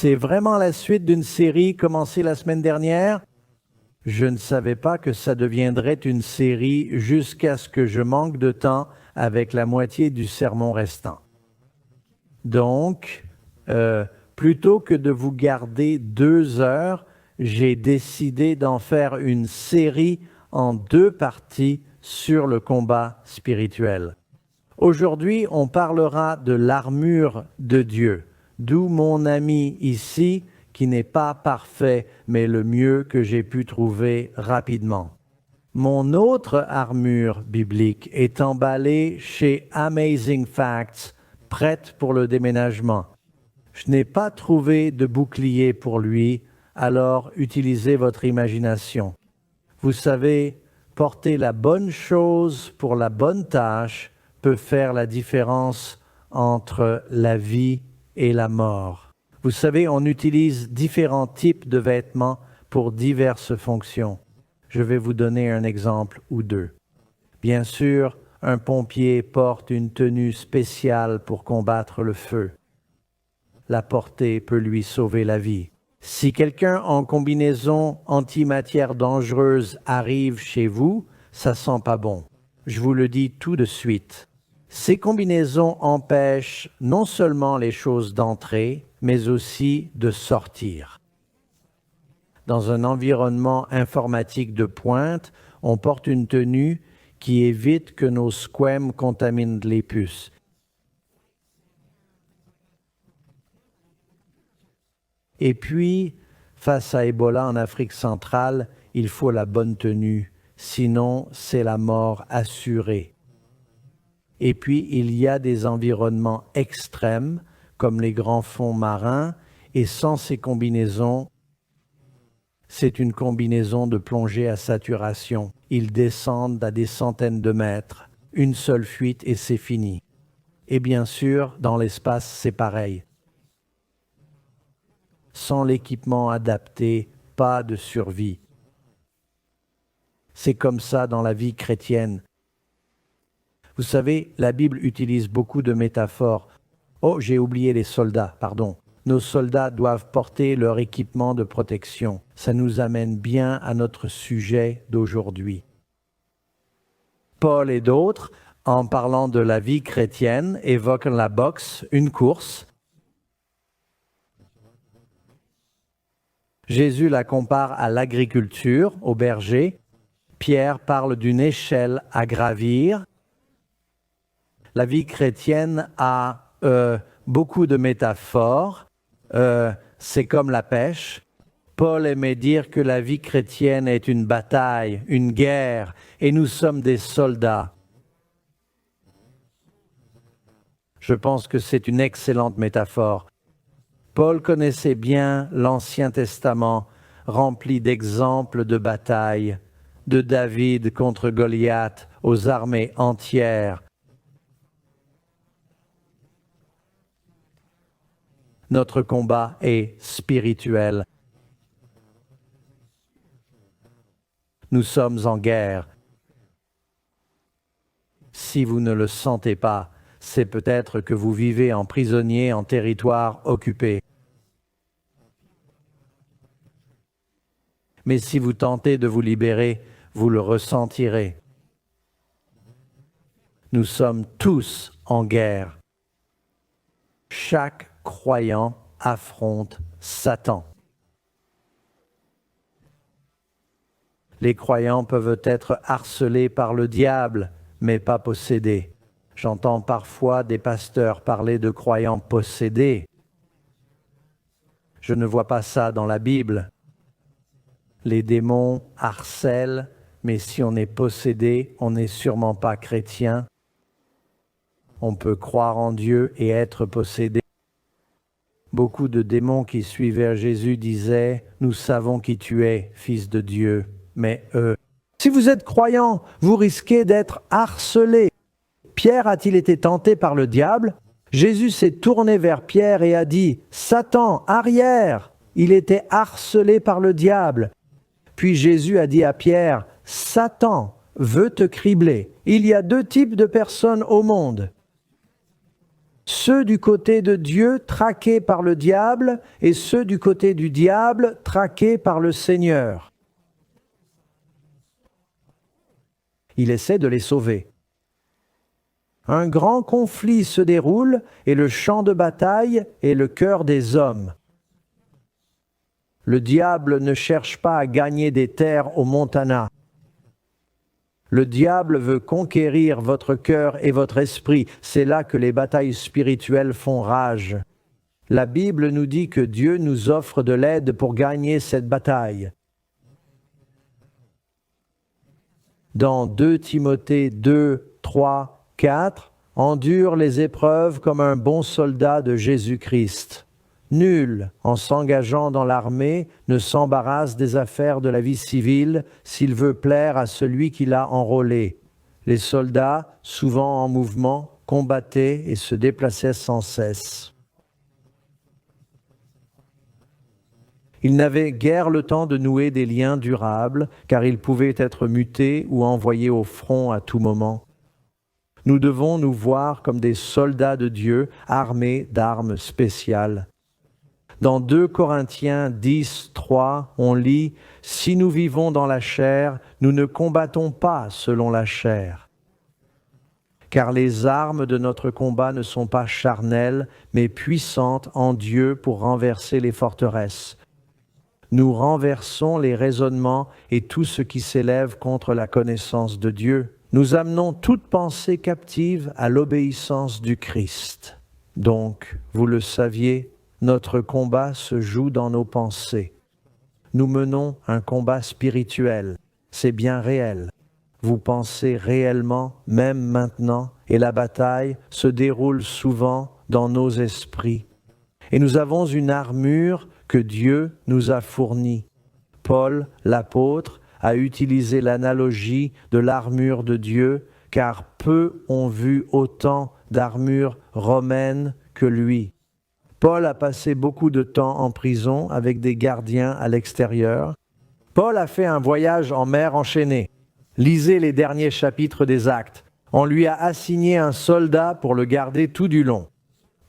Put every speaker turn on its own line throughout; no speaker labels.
C'est vraiment la suite d'une série commencée la semaine dernière. Je ne savais pas que ça deviendrait une série jusqu'à ce que je manque de temps avec la moitié du sermon restant. Donc, plutôt que de vous garder 2 heures, j'ai décidé d'en faire une série en 2 parties sur le combat spirituel. Aujourd'hui, on parlera de l'armure de Dieu, d'où mon ami ici, qui n'est pas parfait, mais le mieux que j'ai pu trouver rapidement. Mon autre armure biblique est emballée chez Amazing Facts, prête pour le déménagement. Je n'ai pas trouvé de bouclier pour lui, alors utilisez votre imagination. Vous savez, porter la bonne chose pour la bonne tâche peut faire la différence entre la vie et la mort. Vous savez, on utilise différents types de vêtements pour diverses fonctions. Je vais vous donner un exemple ou 2. Bien sûr, un pompier porte une tenue spéciale pour combattre le feu. La porter peut lui sauver la vie. Si quelqu'un en combinaison antimatière dangereuse arrive chez vous, ça sent pas bon. Je vous le dis tout de suite. Ces combinaisons empêchent non seulement les choses d'entrer, mais aussi de sortir. Dans un environnement informatique de pointe, on porte une tenue qui évite que nos squames contaminent les puces. Et puis, face à Ebola en Afrique centrale, il faut la bonne tenue, sinon c'est la mort assurée. Et puis, il y a des environnements extrêmes, comme les grands fonds marins, et sans ces combinaisons, c'est une combinaison de plongée à saturation. Ils descendent à des centaines de mètres, une seule fuite et c'est fini. Et bien sûr, dans l'espace, c'est pareil. Sans l'équipement adapté, pas de survie. C'est comme ça dans la vie chrétienne. Vous savez, la Bible utilise beaucoup de métaphores. Oh, j'ai oublié les soldats, pardon. Nos soldats doivent porter leur équipement de protection. Ça nous amène bien à notre sujet d'aujourd'hui. Paul et d'autres, en parlant de la vie chrétienne, évoquent la boxe, une course. Jésus la compare à l'agriculture, au berger. Pierre parle d'une échelle à gravir. La vie chrétienne a beaucoup de métaphores. C'est comme la pêche. Paul aimait dire que la vie chrétienne est une bataille, une guerre, et nous sommes des soldats. Je pense que c'est une excellente métaphore. Paul connaissait bien l'Ancien Testament, rempli d'exemples de batailles, de David contre Goliath aux armées entières. Notre combat est spirituel. Nous sommes en guerre. Si vous ne le sentez pas, c'est peut-être que vous vivez en prisonnier en territoire occupé. Mais si vous tentez de vous libérer, vous le ressentirez. Nous sommes tous en guerre. Chaque croyant affronte Satan. Les croyants peuvent être harcelés par le diable, mais pas possédés. J'entends parfois des pasteurs parler de croyants possédés. Je ne vois pas ça dans la Bible. Les démons harcèlent, mais si on est possédé, on n'est sûrement pas chrétien. On peut croire en Dieu et être possédé. Beaucoup de démons qui suivaient Jésus disaient « Nous savons qui tu es, Fils de Dieu ». Mais si vous êtes croyant, vous risquez d'être harcelé. Pierre a-t-il été tenté par le diable? Jésus s'est tourné vers Pierre et a dit « Satan, arrière !» Il était harcelé par le diable. Puis Jésus a dit à Pierre « Satan veut te cribler. » Il y a 2 types de personnes au monde. Ceux du côté de Dieu traqués par le diable et ceux du côté du diable traqués par le Seigneur. Il essaie de les sauver. Un grand conflit se déroule et le champ de bataille est le cœur des hommes. Le diable ne cherche pas à gagner des terres au Montana. Le diable veut conquérir votre cœur et votre esprit. C'est là que les batailles spirituelles font rage. La Bible nous dit que Dieu nous offre de l'aide pour gagner cette bataille. Dans 2 Timothée 2, 3, 4, « Endure les épreuves comme un bon soldat de Jésus-Christ. Nul, en s'engageant dans l'armée, ne s'embarrasse des affaires de la vie civile s'il veut plaire à celui qui l'a enrôlé. Les soldats, souvent en mouvement, combattaient et se déplaçaient sans cesse. » Ils n'avaient guère le temps de nouer des liens durables, car ils pouvaient être mutés ou envoyés au front à tout moment. Nous devons nous voir comme des soldats de Dieu, armés d'armes spéciales. Dans 2 Corinthiens 10, 3, on lit « Si nous vivons dans la chair, nous ne combattons pas selon la chair. Car les armes de notre combat ne sont pas charnelles, mais puissantes en Dieu pour renverser les forteresses. Nous renversons les raisonnements et tout ce qui s'élève contre la connaissance de Dieu. Nous amenons toute pensée captive à l'obéissance du Christ. Donc, vous le saviez, notre combat se joue dans nos pensées. Nous menons un combat spirituel. C'est bien réel. Vous pensez réellement, même maintenant, et la bataille se déroule souvent dans nos esprits. Et nous avons une armure que Dieu nous a fournie. Paul, l'apôtre, a utilisé l'analogie de l'armure de Dieu, car peu ont vu autant d'armure romaine que lui. Paul a passé beaucoup de temps en prison avec des gardiens à l'extérieur. Paul a fait un voyage en mer enchaînée. Lisez les derniers chapitres des Actes. On lui a assigné un soldat pour le garder tout du long.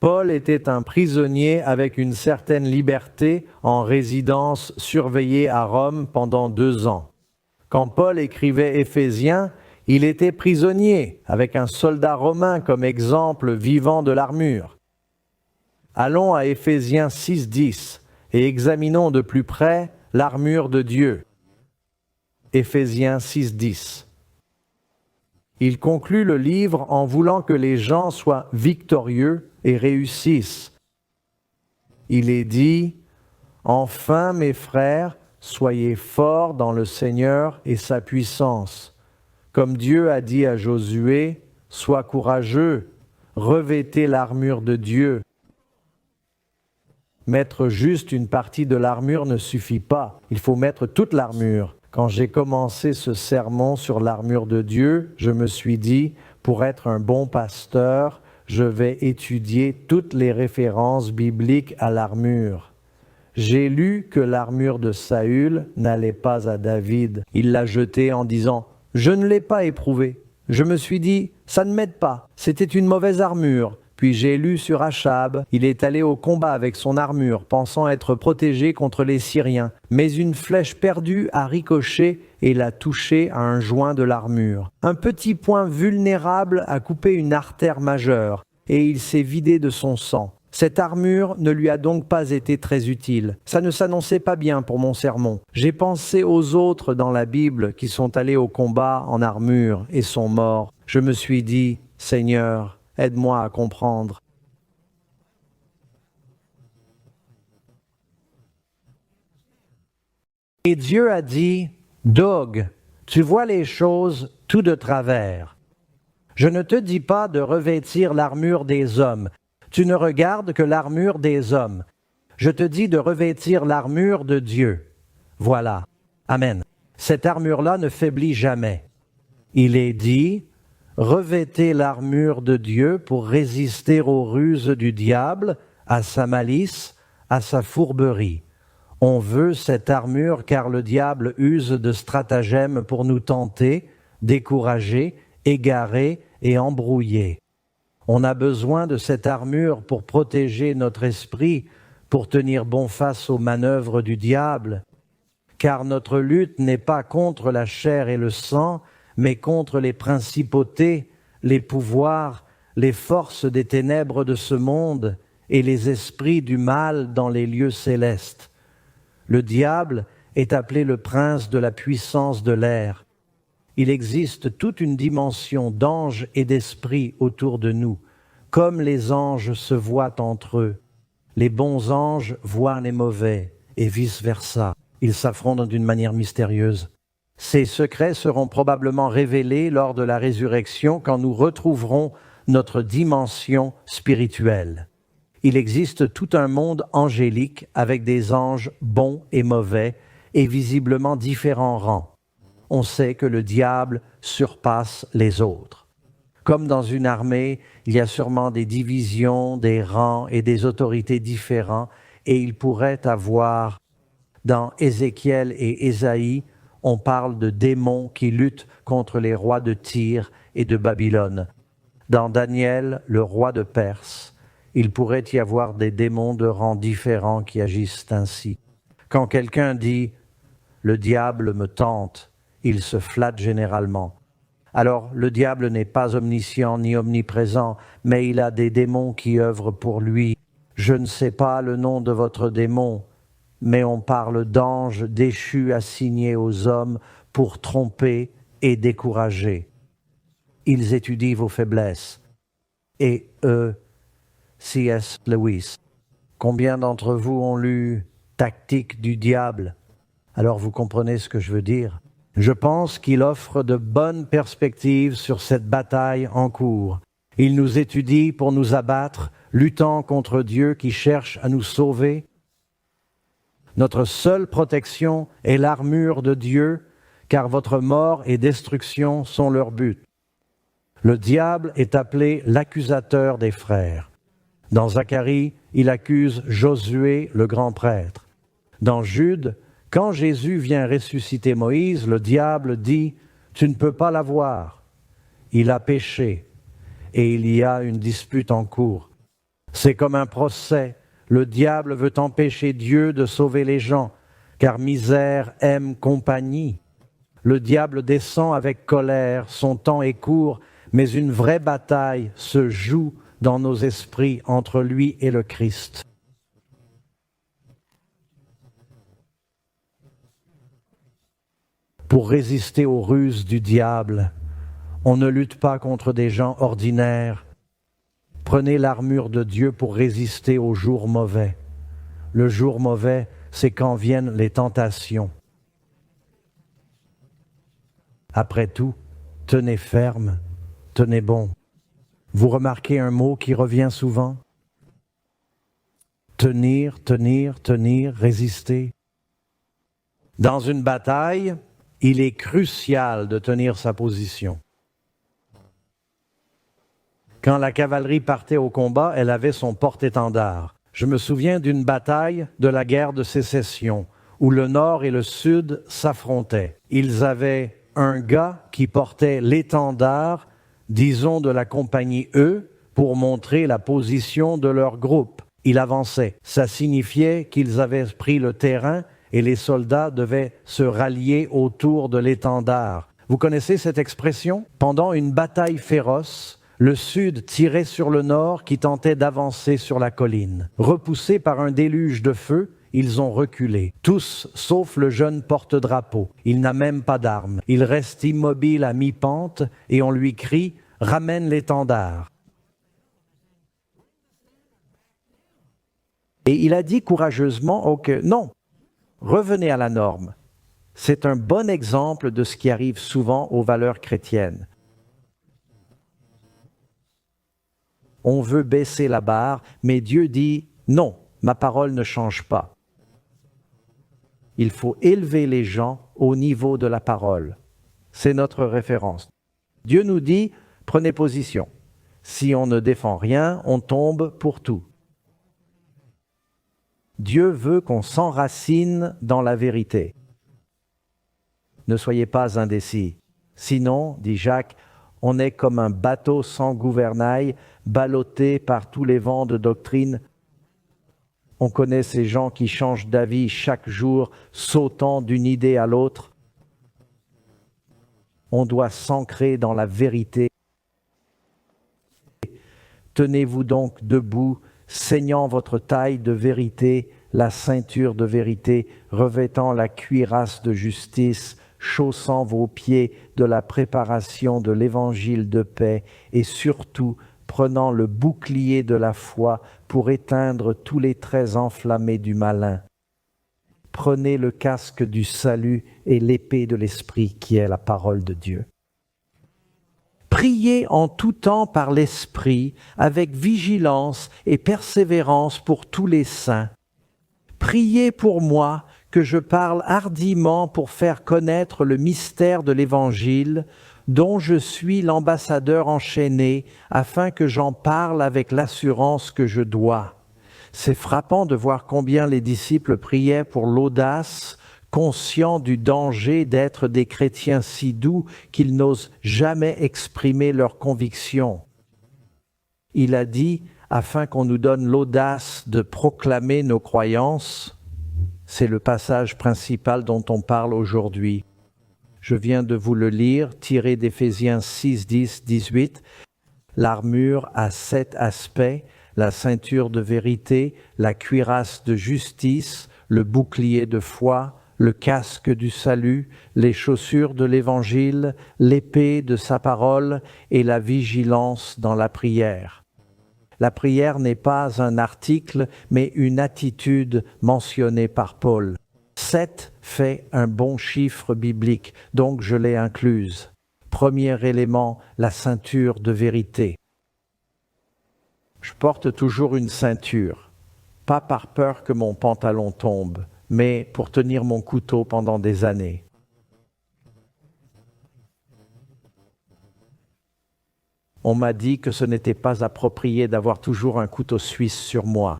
Paul était un prisonnier avec une certaine liberté en résidence surveillée à Rome pendant 2 ans. Quand Paul écrivait Éphésiens, il était prisonnier avec un soldat romain comme exemple vivant de l'armure. Allons à Éphésiens 6, 10 et examinons de plus près l'armure de Dieu. Éphésiens 6, 10. Il conclut le livre en voulant que les gens soient victorieux et réussissent. Il est dit « Enfin, mes frères, soyez forts dans le Seigneur et sa puissance. Comme Dieu a dit à Josué, sois courageux, revêtez l'armure de Dieu. » Mettre juste une partie de l'armure ne suffit pas. Il faut mettre toute l'armure. Quand j'ai commencé ce sermon sur l'armure de Dieu, je me suis dit, pour être un bon pasteur, je vais étudier toutes les références bibliques à l'armure. J'ai lu que l'armure de Saül n'allait pas à David. Il l'a jetée en disant « Je ne l'ai pas éprouvée ». Je me suis dit « Ça ne m'aide pas, c'était une mauvaise armure ». Puis j'ai lu sur Achab, il est allé au combat avec son armure, pensant être protégé contre les Syriens. Mais une flèche perdue a ricoché et l'a touché à un joint de l'armure. Un petit point vulnérable a coupé une artère majeure, et il s'est vidé de son sang. Cette armure ne lui a donc pas été très utile. Ça ne s'annonçait pas bien pour mon sermon. J'ai pensé aux autres dans la Bible qui sont allés au combat en armure et sont morts. Je me suis dit, Seigneur, aide-moi à comprendre. Et Dieu a dit, Doeg, tu vois les choses tout de travers. Je ne te dis pas de revêtir l'armure des hommes. Tu ne regardes que l'armure des hommes. Je te dis de revêtir l'armure de Dieu. Voilà. Amen. Cette armure-là ne faiblit jamais. Il est dit, revêtez l'armure de Dieu pour résister aux ruses du diable, à sa malice, à sa fourberie. On veut cette armure car le diable use de stratagèmes pour nous tenter, décourager, égarer et embrouiller. On a besoin de cette armure pour protéger notre esprit, pour tenir bon face aux manœuvres du diable, car notre lutte n'est pas contre la chair et le sang, mais contre les principautés, les pouvoirs, les forces des ténèbres de ce monde et les esprits du mal dans les lieux célestes. Le diable est appelé le prince de la puissance de l'air. Il existe toute une dimension d'anges et d'esprits autour de nous, comme les anges se voient entre eux. Les bons anges voient les mauvais, et vice-versa. Ils s'affrontent d'une manière mystérieuse. Ces secrets seront probablement révélés lors de la résurrection quand nous retrouverons notre dimension spirituelle. Il existe tout un monde angélique avec des anges bons et mauvais et visiblement différents rangs. On sait que le diable surpasse les autres. Comme dans une armée, il y a sûrement des divisions, des rangs et des autorités différents, et il pourrait avoir, dans Ézéchiel et Ésaïe, on parle de démons qui luttent contre les rois de Tyr et de Babylone. Dans Daniel, le roi de Perse, il pourrait y avoir des démons de rangs différents qui agissent ainsi. Quand quelqu'un dit « le diable me tente », il se flatte généralement. Alors, le diable n'est pas omniscient ni omniprésent, mais il a des démons qui œuvrent pour lui. Je ne sais pas le nom de votre démon, mais on parle d'anges déchus assignés aux hommes pour tromper et décourager. Ils étudient vos faiblesses. Et eux, C.S. Lewis. Combien d'entre vous ont lu « Tactique du diable » ? Alors vous comprenez ce que je veux dire. Je pense qu'il offre de bonnes perspectives sur cette bataille en cours. Il nous étudie pour nous abattre, luttant contre Dieu qui cherche à nous sauver. Notre seule protection est l'armure de Dieu, car votre mort et destruction sont leur but. Le diable est appelé l'accusateur des frères. Dans Zacharie, il accuse Josué, le grand prêtre. Dans Jude, quand Jésus vient ressusciter Moïse, le diable dit « Tu ne peux pas l'avoir. Il a péché. » Et il y a une dispute en cours. C'est comme un procès. Le diable veut empêcher Dieu de sauver les gens, car misère aime compagnie. Le diable descend avec colère, son temps est court, mais une vraie bataille se joue dans nos esprits entre lui et le Christ. Pour résister aux ruses du diable, on ne lutte pas contre des gens ordinaires. Prenez l'armure de Dieu pour résister aux jours mauvais. Le jour mauvais, c'est quand viennent les tentations. Après tout, tenez ferme, tenez bon. Vous remarquez un mot qui revient souvent? Tenir, tenir, tenir, résister. Dans une bataille, il est crucial de tenir sa position. Quand la cavalerie partait au combat, elle avait son porte-étendard. Je me souviens d'une bataille de la guerre de Sécession, où le Nord et le Sud s'affrontaient. Ils avaient un gars qui portait l'étendard, disons de la compagnie E, pour montrer la position de leur groupe. Il avançait. Ça signifiait qu'ils avaient pris le terrain et les soldats devaient se rallier autour de l'étendard. Vous connaissez cette expression? Pendant une bataille féroce, le Sud tirait sur le Nord qui tentait d'avancer sur la colline. Repoussés par un déluge de feu, ils ont reculé. Tous, sauf le jeune porte-drapeau. Il n'a même pas d'armes. Il reste immobile à mi-pente et on lui crie « Ramène l'étendard ». Et il a dit courageusement « Ok, non, revenez à la norme ». C'est un bon exemple de ce qui arrive souvent aux valeurs chrétiennes. On veut baisser la barre, mais Dieu dit « Non, ma parole ne change pas ». Il faut élever les gens au niveau de la parole. C'est notre référence. Dieu nous dit « Prenez position. Si on ne défend rien, on tombe pour tout ». Dieu veut qu'on s'enracine dans la vérité. Ne soyez pas indécis. Sinon, dit Jacques, On est comme un bateau sans gouvernail, ballotté par tous les vents de doctrine. On connaît ces gens qui changent d'avis chaque jour, sautant d'une idée à l'autre. On doit s'ancrer dans la vérité. Tenez-vous donc debout, saignant votre taille de vérité, la ceinture de vérité, revêtant la cuirasse de justice, chaussant vos pieds de la préparation de l'évangile de paix et surtout prenant le bouclier de la foi pour éteindre tous les traits enflammés du malin. Prenez le casque du salut et l'épée de l'Esprit qui est la parole de Dieu. Priez en tout temps par l'Esprit, avec vigilance et persévérance pour tous les saints. Priez pour moi, que je parle hardiment pour faire connaître le mystère de l'Évangile, dont je suis l'ambassadeur enchaîné, afin que j'en parle avec l'assurance que je dois. C'est frappant de voir combien les disciples priaient pour l'audace, conscients du danger d'être des chrétiens si doux qu'ils n'osent jamais exprimer leurs convictions. Il a dit, afin qu'on nous donne l'audace de proclamer nos croyances. C'est le passage principal dont on parle aujourd'hui. Je viens de vous le lire, tiré d'Éphésiens 6, 10, 18. L'armure a 7 aspects, la ceinture de vérité, la cuirasse de justice, le bouclier de foi, le casque du salut, les chaussures de l'Évangile, l'épée de sa parole et la vigilance dans la prière. La prière n'est pas un article, mais une attitude mentionnée par Paul. 7 fait un bon chiffre biblique, donc je l'ai incluse. Premier élément, la ceinture de vérité. Je porte toujours une ceinture, pas par peur que mon pantalon tombe, mais pour tenir mon couteau pendant des années. On m'a dit que ce n'était pas approprié d'avoir toujours un couteau suisse sur moi.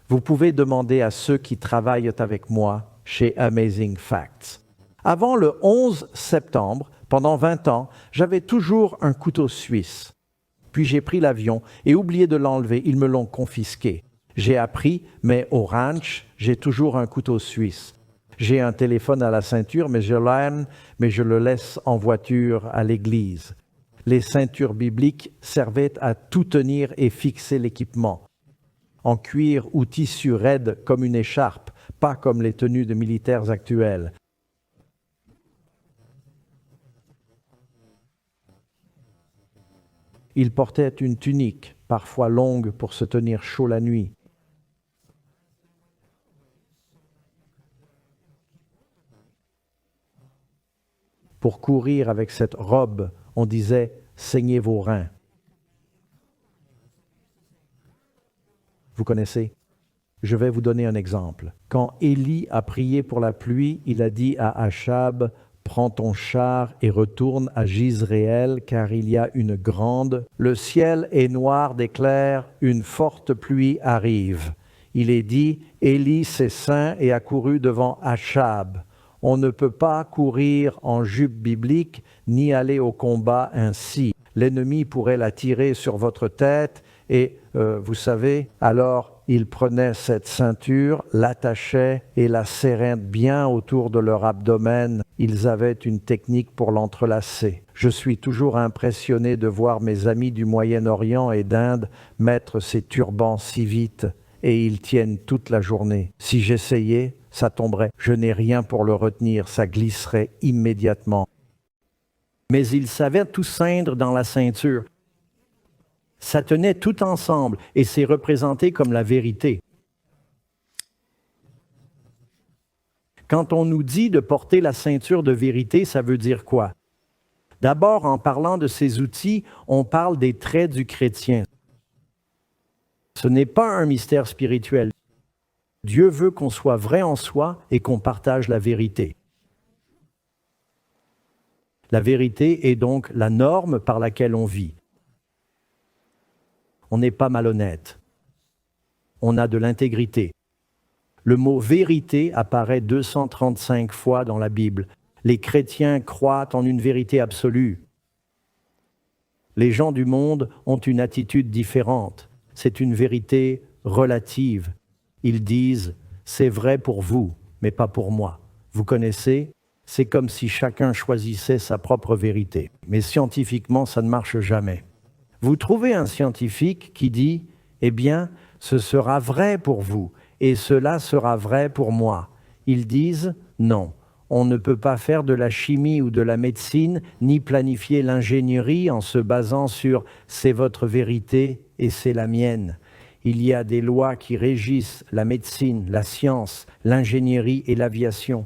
Vous pouvez demander à ceux qui travaillent avec moi chez Amazing Facts. Avant le 11 septembre, pendant 20 ans, j'avais toujours un couteau suisse. Puis j'ai pris l'avion et oublié de l'enlever, ils me l'ont confisqué. J'ai appris, mais au ranch, j'ai toujours un couteau suisse. J'ai un téléphone à la ceinture, mais je le laisse en voiture à l'église. Les ceintures bibliques servaient à tout tenir et fixer l'équipement. En cuir ou tissu raide comme une écharpe, pas comme les tenues de militaires actuelles. Ils portaient une tunique, parfois longue pour se tenir chaud la nuit. Pour courir avec cette robe, on disait « saignez vos reins ». Vous connaissez? Je vais vous donner un exemple. Quand Élie a prié pour la pluie, il a dit à Achab « Prends ton char et retourne à Jizréel, car il y a une grande... Le ciel est noir d'éclairs, une forte pluie arrive. » Il est dit « Élie s'est ceint et a couru devant Achab. » On ne peut pas courir en jupe biblique ni aller au combat ainsi. L'ennemi pourrait la tirer sur votre tête et, vous savez, alors ils prenaient cette ceinture, l'attachaient et la serraient bien autour de leur abdomen. Ils avaient une technique pour l'entrelacer. Je suis toujours impressionné de voir mes amis du Moyen-Orient et d'Inde mettre ces turbans si vite et ils tiennent toute la journée. Si j'essayais, ça tomberait. Je n'ai rien pour le retenir, ça glisserait immédiatement. Mais ils savaient tout ceindre dans la ceinture. Ça tenait tout ensemble et c'est représenté comme la vérité. Quand on nous dit de porter la ceinture de vérité, ça veut dire quoi? D'abord, en parlant de ces outils, on parle des traits du chrétien. Ce n'est pas un mystère spirituel. Dieu veut qu'on soit vrai en soi et qu'on partage la vérité. La vérité est donc la norme par laquelle on vit. On n'est pas malhonnête. On a de l'intégrité. Le mot vérité apparaît 235 fois dans la Bible. Les chrétiens croient en une vérité absolue. Les gens du monde ont une attitude différente. C'est une vérité relative. Ils disent « c'est vrai pour vous, mais pas pour moi ». Vous connaissez ? C'est comme si chacun choisissait sa propre vérité. Mais scientifiquement, ça ne marche jamais. Vous trouvez un scientifique qui dit « eh bien, ce sera vrai pour vous et cela sera vrai pour moi ». Ils disent « non, on ne peut pas faire de la chimie ou de la médecine ni planifier l'ingénierie en se basant sur « c'est votre vérité et c'est la mienne ». Il y a des lois qui régissent la médecine, la science, l'ingénierie et l'aviation.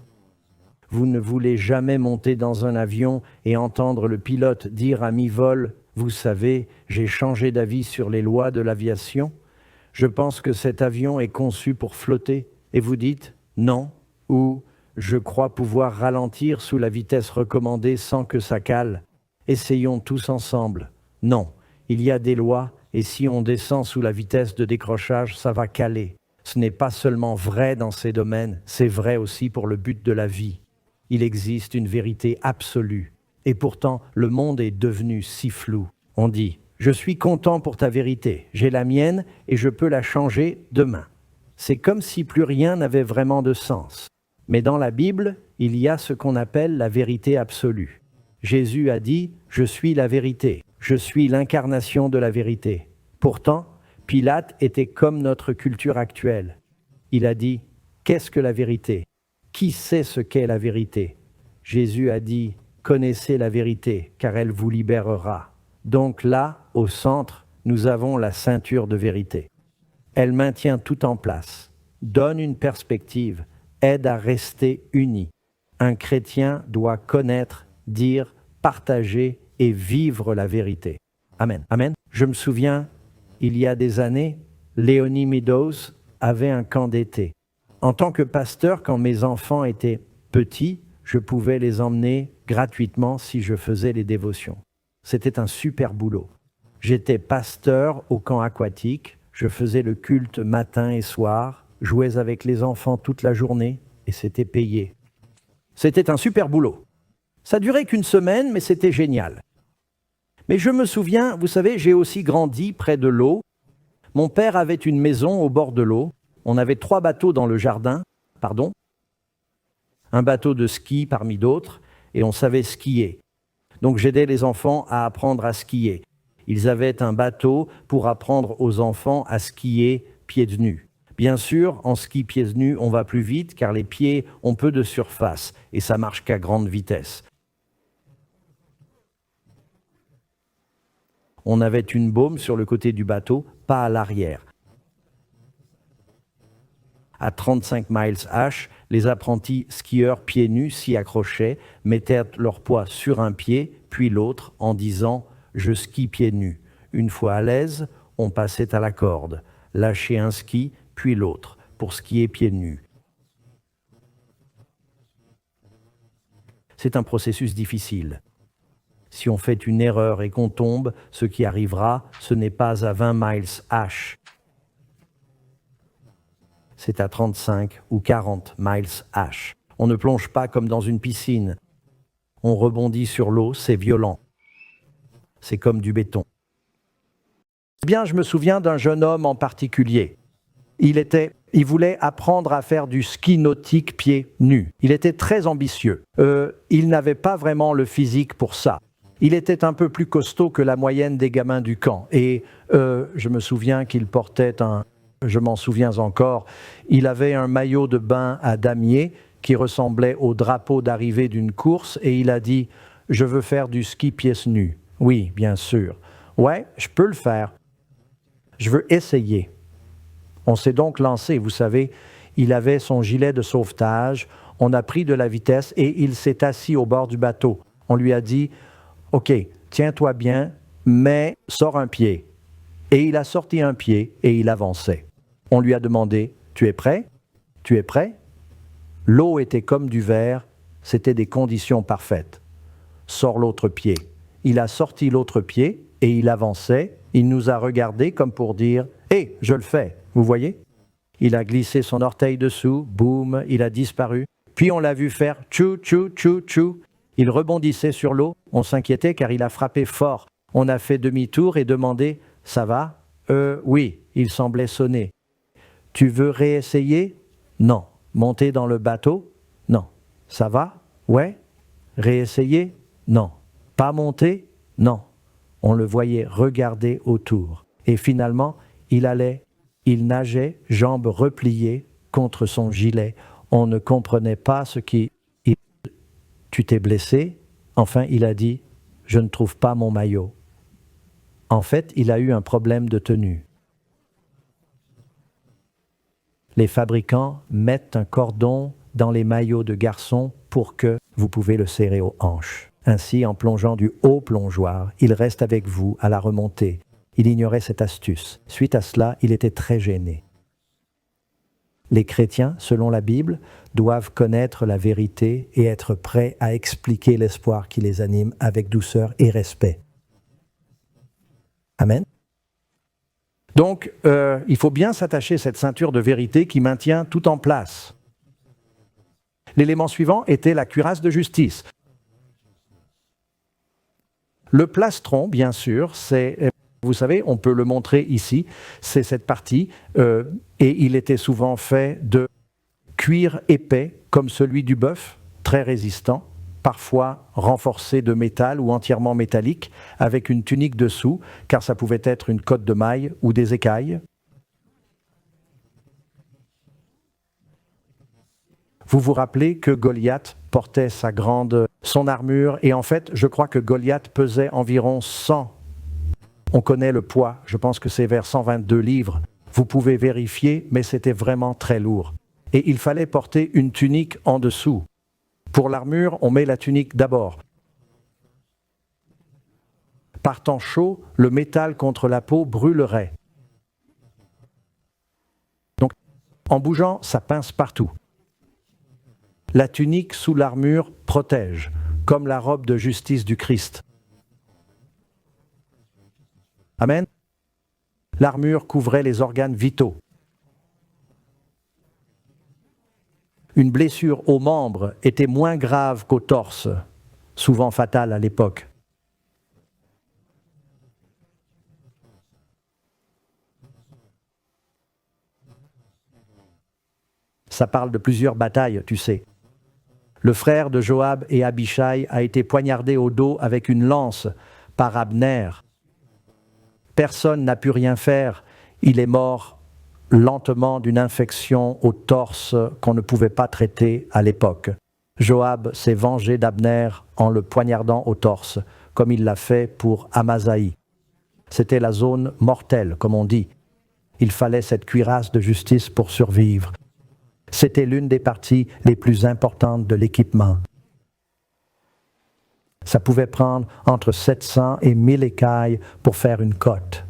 Vous ne voulez jamais monter dans un avion et entendre le pilote dire à mi-vol « Vous savez, j'ai changé d'avis sur les lois de l'aviation. Je pense que cet avion est conçu pour flotter. » Et vous dites « non » ou « je crois pouvoir ralentir sous la vitesse recommandée sans que ça cale. Essayons tous ensemble. » Non, il y a des lois et si on descend sous la vitesse de décrochage, ça va caler. Ce n'est pas seulement vrai dans ces domaines, c'est vrai aussi pour le but de la vie. Il existe une vérité absolue. Et pourtant, le monde est devenu si flou. On dit « je suis content pour ta vérité, j'ai la mienne et je peux la changer demain ». C'est comme si plus rien n'avait vraiment de sens. Mais dans la Bible, il y a ce qu'on appelle la vérité absolue. Jésus a dit « je suis la vérité, je suis l'incarnation de la vérité ». Pourtant, Pilate était comme notre culture actuelle. Il a dit « qu'est-ce que la vérité ? Qui sait ce qu'est la vérité ?» Jésus a dit « connaissez la vérité, car elle vous libérera ». Donc là, au centre, nous avons la ceinture de vérité. Elle maintient tout en place, donne une perspective, aide à rester unis. Un chrétien doit connaître, dire, partager et vivre la vérité. Amen. Amen. Je me souviens, il y a des années, Léonie Meadows avait un camp d'été. En tant que pasteur, quand mes enfants étaient petits, je pouvais les emmener gratuitement si je faisais les dévotions. C'était un super boulot. J'étais pasteur au camp aquatique, je faisais le culte matin et soir, jouais avec les enfants toute la journée et c'était payé. C'était un super boulot. Ça durait qu'une semaine, mais c'était génial. Mais je me souviens, vous savez, j'ai aussi grandi près de l'eau. Mon père avait une maison au bord de l'eau. On avait 3 bateaux dans le jardin, un bateau de ski parmi d'autres, et on savait skier. Donc j'aidais les enfants à apprendre à skier. Ils avaient un bateau pour apprendre aux enfants à skier pieds nus. Bien sûr, en ski pieds nus, on va plus vite car les pieds ont peu de surface et ça marche qu'à grande vitesse. On avait une baume sur le côté du bateau, pas à l'arrière. À 35 miles h, les apprentis skieurs pieds nus s'y accrochaient, mettaient leur poids sur un pied, puis l'autre, en disant « je skie pieds nus ». Une fois à l'aise, on passait à la corde, lâcher un ski, puis l'autre, pour skier pieds nus. C'est un processus difficile. Si on fait une erreur et qu'on tombe, ce qui arrivera, ce n'est pas à 20 miles h. C'est à 35 ou 40 miles h. On ne plonge pas comme dans une piscine. On rebondit sur l'eau, c'est violent. C'est comme du béton. Bien, je me souviens d'un jeune homme en particulier. Il voulait apprendre à faire du ski nautique pieds nus. Il était très ambitieux. Il n'avait pas vraiment le physique pour ça. Il était un peu plus costaud que la moyenne des gamins du camp. Et je me souviens qu'il portait je m'en souviens encore, il avait un maillot de bain à damier qui ressemblait au drapeau d'arrivée d'une course et il a dit « Je veux faire du ski pieds nus ». Oui, bien sûr. Ouais, je peux le faire. Je veux essayer. On s'est donc lancé, vous savez, il avait son gilet de sauvetage, on a pris de la vitesse et il s'est assis au bord du bateau. On lui a dit « Ok, tiens-toi bien, mais sors un pied ». Et il a sorti un pied et il avançait. On lui a demandé « Tu es prêt ? Tu es prêt ?» L'eau était comme du verre, c'était des conditions parfaites. Sors l'autre pied. Il a sorti l'autre pied et il avançait. Il nous a regardés comme pour dire « Hé, je le fais, vous voyez ?» Il a glissé son orteil dessous, boum, il a disparu. Puis on l'a vu faire « tchou, tchou, tchou, tchou ». Il rebondissait sur l'eau, on s'inquiétait car il a frappé fort. On a fait demi-tour et demandé « Ça va ?» Oui, il semblait sonner. « Tu veux réessayer ?» Non. « Monter dans le bateau ?» Non. « Ça va ?» Ouais. « Réessayer ?» Non. « Pas monter ?» Non. On le voyait regarder autour. Et finalement, il nageait, jambes repliées contre son gilet. On ne comprenait pas ce qui... Tu t'es blessé? Enfin, il a dit, je ne trouve pas mon maillot. En fait, il a eu un problème de tenue. Les fabricants mettent un cordon dans les maillots de garçon pour que vous pouvez le serrer aux hanches. Ainsi, en plongeant du haut plongeoir, il reste avec vous à la remontée. Il ignorait cette astuce. Suite à cela, il était très gêné. Les chrétiens, selon la Bible, doivent connaître la vérité et être prêts à expliquer l'espoir qui les anime avec douceur et respect. Amen. Donc, il faut bien s'attacher à cette ceinture de vérité qui maintient tout en place. L'élément suivant était la cuirasse de justice. Le plastron, bien sûr, c'est... Vous savez, on peut le montrer ici, c'est cette partie, et il était souvent fait de cuir épais, comme celui du bœuf, très résistant, parfois renforcé de métal ou entièrement métallique, avec une tunique dessous, car ça pouvait être une cotte de mailles ou des écailles. Vous vous rappelez que Goliath portait son armure, et en fait, je crois que Goliath pesait environ 100. On connaît le poids, je pense que c'est vers 122 livres. Vous pouvez vérifier, mais c'était vraiment très lourd. Et il fallait porter une tunique en dessous. Pour l'armure, on met la tunique d'abord. Par temps chaud, le métal contre la peau brûlerait. Donc, en bougeant, ça pince partout. La tunique sous l'armure protège, comme la robe de justice du Christ. Amen. L'armure couvrait les organes vitaux. Une blessure aux membres était moins grave qu'au torse, souvent fatale à l'époque. Ça parle de plusieurs batailles, tu sais. Le frère de Joab et Abishai a été poignardé au dos avec une lance par Abner. Personne n'a pu rien faire. Il est mort lentement d'une infection au torse qu'on ne pouvait pas traiter à l'époque. Joab s'est vengé d'Abner en le poignardant au torse, comme il l'a fait pour Amasaï. C'était la zone mortelle, comme on dit. Il fallait cette cuirasse de justice pour survivre. C'était l'une des parties les plus importantes de l'équipement. Ça pouvait prendre entre 700 et 1000 écailles pour faire une cotte.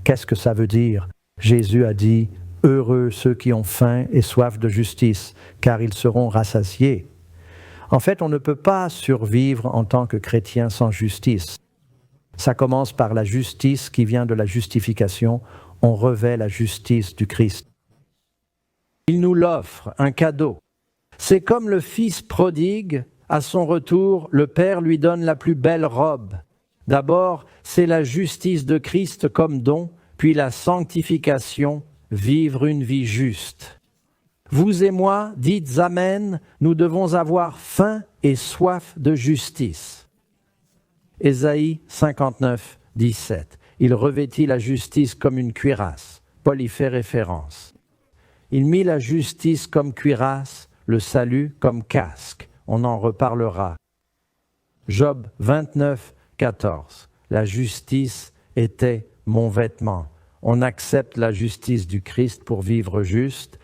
Qu'est-ce que ça veut dire? Jésus a dit « Heureux ceux qui ont faim et soif de justice, car ils seront rassasiés. » En fait, on ne peut pas survivre en tant que chrétien sans justice. Ça commence par la justice qui vient de la justification. On revêt la justice du Christ. Il nous l'offre, un cadeau. C'est comme le fils prodigue, à son retour, le Père lui donne la plus belle robe. D'abord, c'est la justice de Christ comme don, puis la sanctification, vivre une vie juste. Vous et moi, dites Amen, nous devons avoir faim et soif de justice. Ésaïe 59, 17. Il revêtit la justice comme une cuirasse. Paul y fait référence. Il mit la justice comme cuirasse, le salut comme casque. On en reparlera. Job 29, 14. La justice était mon vêtement. On accepte la justice du Christ pour vivre juste.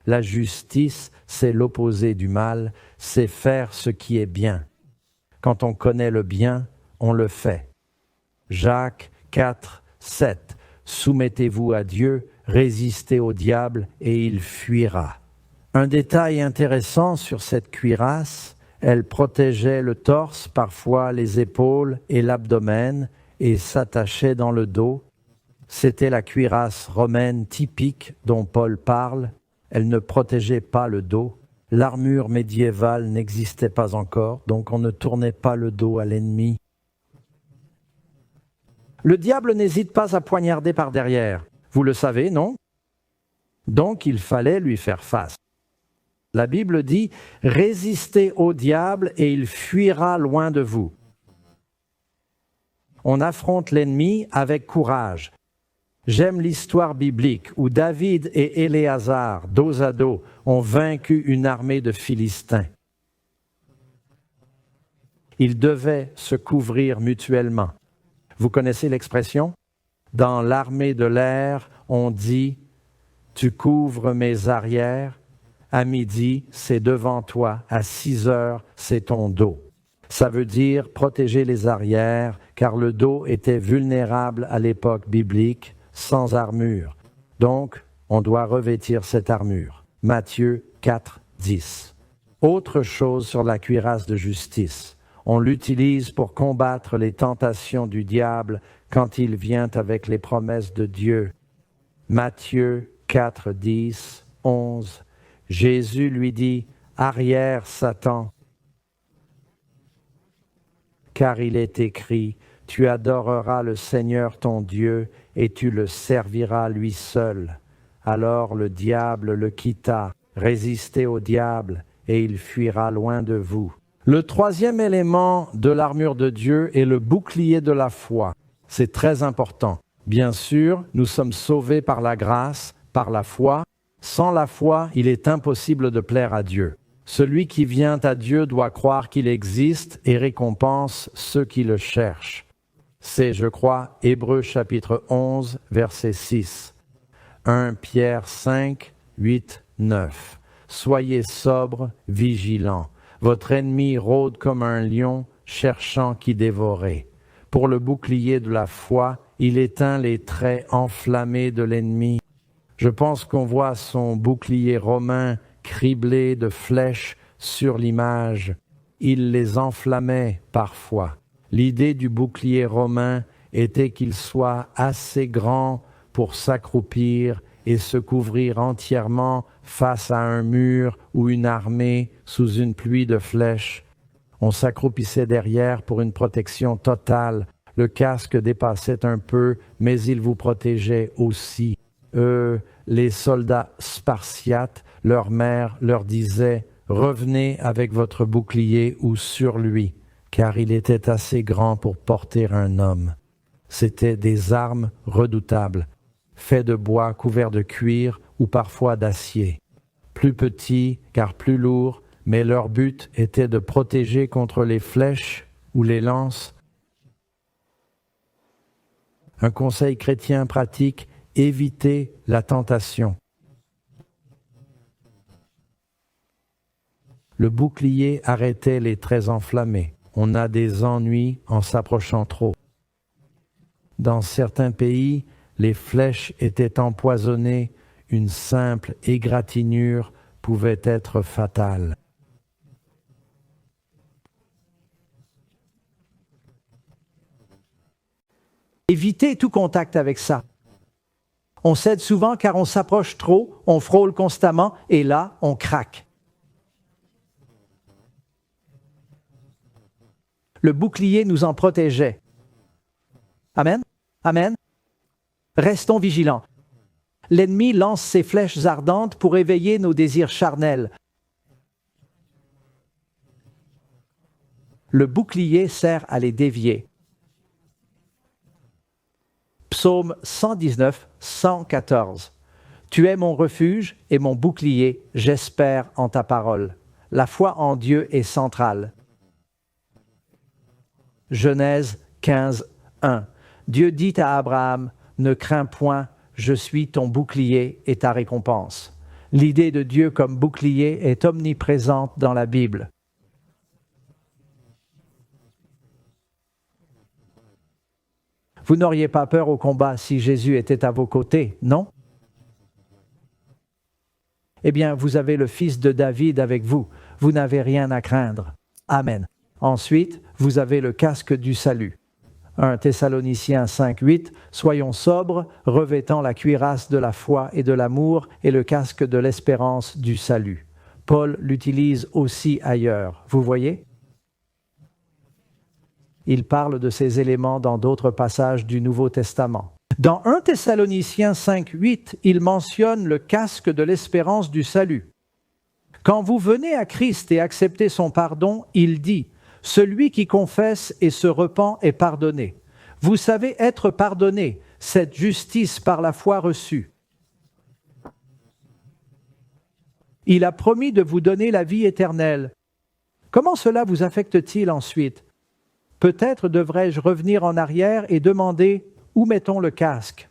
La justice, c'est l'opposé du mal, c'est faire ce qui est bien. Quand on connaît le bien, on le fait. Jacques 4, 7. Soumettez-vous à Dieu, résistez au diable et il fuira. Un détail intéressant sur cette cuirasse, elle protégeait le torse, parfois les épaules et l'abdomen, et s'attachait dans le dos. C'était la cuirasse romaine typique dont Paul parle. Elle ne protégeait pas le dos. L'armure médiévale n'existait pas encore, donc on ne tournait pas le dos à l'ennemi. Le diable n'hésite pas à poignarder par derrière. Vous le savez, non? Donc il fallait lui faire face. La Bible dit « Résistez au diable et il fuira loin de vous ». On affronte l'ennemi avec courage. J'aime l'histoire biblique où David et Éléazar, dos à dos, ont vaincu une armée de Philistins. Ils devaient se couvrir mutuellement. Vous connaissez l'expression? Dans l'armée de l'air, on dit « Tu couvres mes arrières ». À midi, c'est devant toi. À 6 heures, c'est ton dos. Ça veut dire protéger les arrières, car le dos était vulnérable à l'époque biblique, sans armure. Donc, on doit revêtir cette armure. Matthieu 4, 10. Autre chose sur la cuirasse de justice. On l'utilise pour combattre les tentations du diable quand il vient avec les promesses de Dieu. Matthieu 4, 10, 11. Jésus lui dit, « Arrière, Satan, car il est écrit, tu adoreras le Seigneur ton Dieu et tu le serviras lui seul. » Alors le diable le quitta, résistez au diable et il fuira loin de vous. Le troisième élément de l'armure de Dieu est le bouclier de la foi. C'est très important. Bien sûr, nous sommes sauvés par la grâce, par la foi. Sans la foi, il est impossible de plaire à Dieu. Celui qui vient à Dieu doit croire qu'il existe et récompense ceux qui le cherchent. C'est, je crois, Hébreux chapitre 11, verset 6. 1 Pierre 5, 8, 9. Soyez sobres, vigilants. Votre ennemi rôde comme un lion, cherchant qui dévorer. Pour le bouclier de la foi, il éteint les traits enflammés de l'ennemi. Je pense qu'on voit son bouclier romain criblé de flèches sur l'image. Il les enflammait parfois. L'idée du bouclier romain était qu'il soit assez grand pour s'accroupir et se couvrir entièrement face à un mur ou une armée sous une pluie de flèches. On s'accroupissait derrière pour une protection totale. Le casque dépassait un peu, mais il vous protégeait aussi. Les soldats spartiates, leur mère leur disait « Revenez avec votre bouclier ou sur lui », car il était assez grand pour porter un homme. C'étaient des armes redoutables, faites de bois couverts de cuir ou parfois d'acier. Plus petits, car plus lourds, mais leur but était de protéger contre les flèches ou les lances. Un conseil chrétien pratique, évitez la tentation. Le bouclier arrêtait les traits enflammés. On a des ennuis en s'approchant trop. Dans certains pays, les flèches étaient empoisonnées. Une simple égratignure pouvait être fatale. Évitez tout contact avec ça. On cède souvent car on s'approche trop, on frôle constamment et là, on craque. Le bouclier nous en protégeait. Amen? Amen? Restons vigilants. L'ennemi lance ses flèches ardentes pour éveiller nos désirs charnels. Le bouclier sert à les dévier. Psaume 119, 114. Tu es mon refuge et mon bouclier, j'espère en ta parole. La foi en Dieu est centrale. Genèse 15, 1. Dieu dit à Abraham, ne crains point, je suis ton bouclier et ta récompense. L'idée de Dieu comme bouclier est omniprésente dans la Bible. Vous n'auriez pas peur au combat si Jésus était à vos côtés, non? Eh bien, vous avez le fils de David avec vous. Vous n'avez rien à craindre. Amen. Ensuite, vous avez le casque du salut. 1 Thessaloniciens 5, 8. Soyons sobres, revêtant la cuirasse de la foi et de l'amour et le casque de l'espérance du salut. Paul l'utilise aussi ailleurs. Vous voyez? Il parle de ces éléments dans d'autres passages du Nouveau Testament. Dans 1 Thessaloniciens 5, 8, il mentionne le casque de l'espérance du salut. Quand vous venez à Christ et acceptez son pardon, il dit « Celui qui confesse et se repent est pardonné. Vous savez être pardonné, cette justice par la foi reçue. Il a promis de vous donner la vie éternelle. Comment cela vous affecte-t-il ensuite? Peut-être devrais-je revenir en arrière et demander « Où mettons le casque ?»